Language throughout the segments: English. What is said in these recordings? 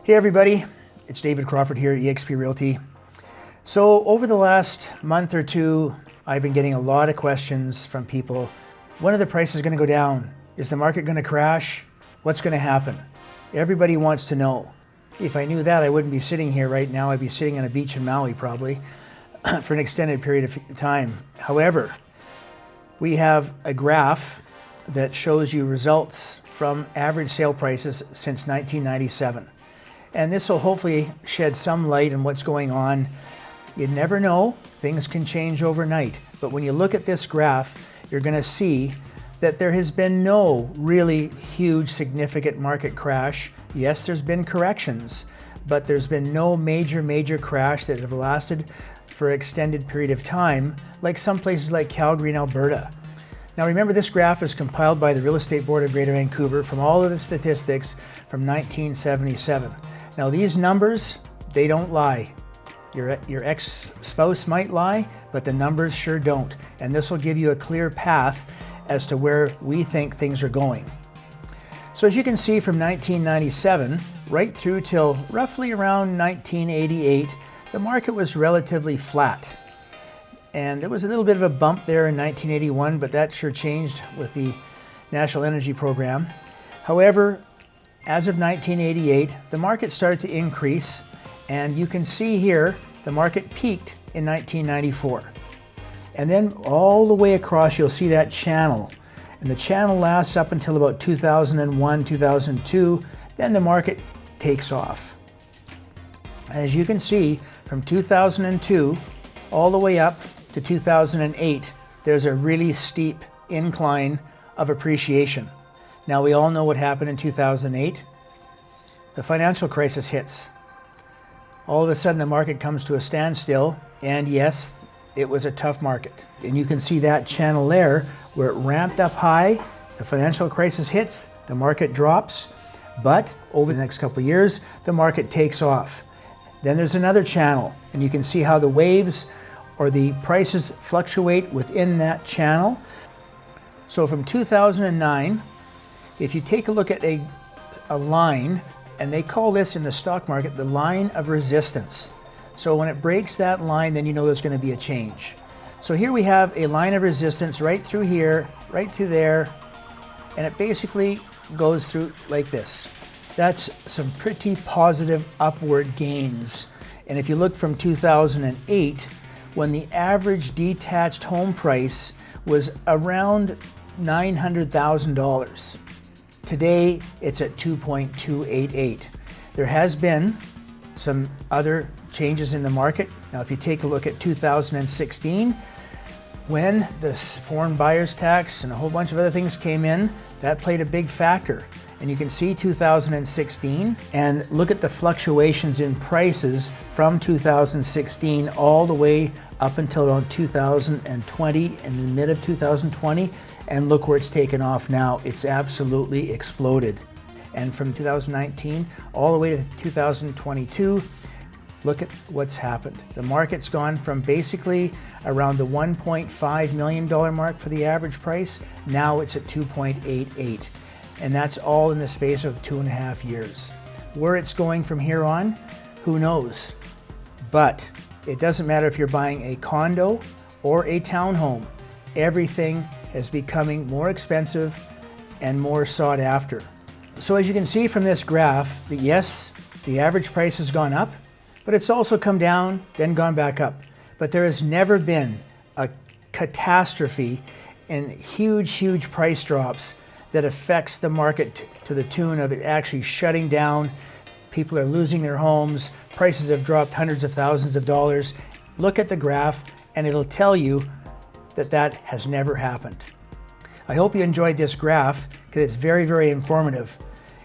Hey everybody, it's David Crawford here at eXp Realty. So over the last month or two, I've been getting a lot of questions from people. When are the prices going to go down? Is the market going to crash? What's going to happen? Everybody wants to know. If I knew that, I wouldn't be sitting here right now. I'd be sitting on a beach in Maui probably for an extended period of time. However, we have a graph that shows you results from average sale prices since 1997. And this will hopefully shed some light on what's going on. You never know, things can change overnight. But when you look at this graph, you're going to see that there has been no really huge significant market crash. Yes, there's been corrections, but there's been no major crash that have lasted for an extended period of time, like some places like Calgary and Alberta. Now remember, this graph is compiled by the Real Estate Board of Greater Vancouver from all of the statistics from 1977. Now these numbers, they don't lie. Your ex-spouse might lie, but the numbers sure don't. And this will give you a clear path as to where we think things are going. So as you can see, from 1997 right through till roughly around 1988, the market was relatively flat. And there was a little bit of a bump there in 1981, but that sure changed with the National Energy Program. However, as of 1988, the market started to increase, and you can see here the market peaked in 1994. And then all the way across you'll see that channel. And the channel lasts up until about 2001, 2002, then the market takes off. As you can see, from 2002 all the way up to 2008, there's a really steep incline of appreciation. Now we all know what happened in 2008. The financial crisis hits. All of a sudden the market comes to a standstill, and yes, it was a tough market. And you can see that channel there where it ramped up high, the financial crisis hits, the market drops, but over the next couple of years, the market takes off. Then there's another channel, and you can see how the waves or the prices fluctuate within that channel. So from 2009, if you take a look at a line, and they call this in the stock market the line of resistance. So when it breaks that line, then you know there's going to be a change. So here we have a line of resistance right through here, right through there, and it basically goes through like this. That's some pretty positive upward gains. And if you look from 2008, when the average detached home price was around $900,000. Today, it's at 2.288. There has been some other changes in the market. Now, if you take a look at 2016, when the foreign buyers tax and a whole bunch of other things came in, that played a big factor. And you can see 2016 and look at the fluctuations in prices from 2016 all the way up until around 2020 and the mid of 2020. And look where it's taken off now. It's absolutely exploded. And from 2019 all the way to 2022, look at what's happened. The market's gone from basically around the $1.5 million mark for the average price. Now it's at 2.88. And that's all in the space of 2.5 years. Where it's going from here on, who knows? But it doesn't matter if you're buying a condo or a townhome. Everything is becoming more expensive and more sought after. So as you can see from this graph, that yes, the average price has gone up, but it's also come down, then gone back up. But there has never been a catastrophe in huge price drops that affects the market to the tune of it actually shutting down. People are losing their homes. Prices have dropped hundreds of thousands of dollars. Look at the graph and it'll tell you that that has never happened. I hope you enjoyed this graph because it's very informative.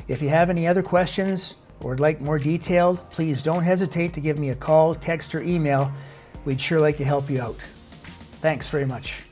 If you have any other questions or would like more detailed, please don't hesitate to give me a call, text, or email. We'd sure like to help you out. Thanks very much.